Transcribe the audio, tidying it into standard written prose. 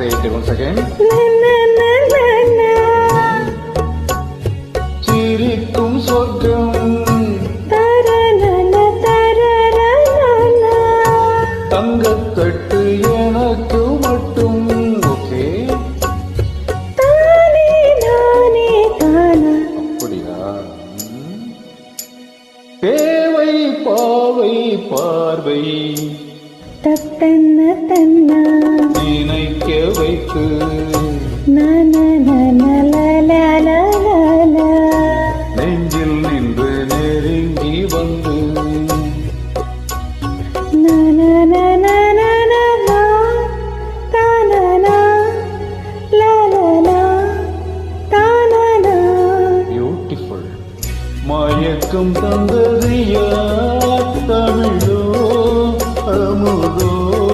say it once again. சிரிக்கும் சொர்க்கம் தங்கத்தட்டு எனக்கு மட்டும். ஓகே, அப்படியா? தேவை பாவை பார்வை நினைக்க வைத்து நல